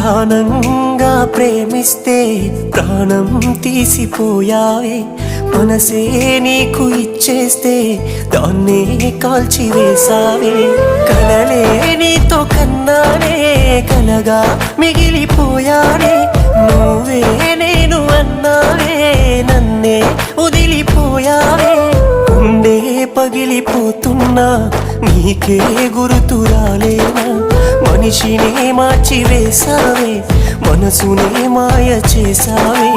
ప్రాణంగా ప్రేమిస్తే ప్రాణం తీసిపోయావే, మనసే నీకు ఇచ్చేస్తే దాన్నే కాల్చివేసావే. కలలే నీతో కన్నానే, కలగా మిగిలిపోయానే, నువ్వే నేను అన్నావే, నన్నే వదిలిపోయావే. గుండె పగిలిపోతున్నా నీకే గుర్తు రాలేనా, మనిషినే మార్చివేసావే, మనసునే మాయ చేసావే.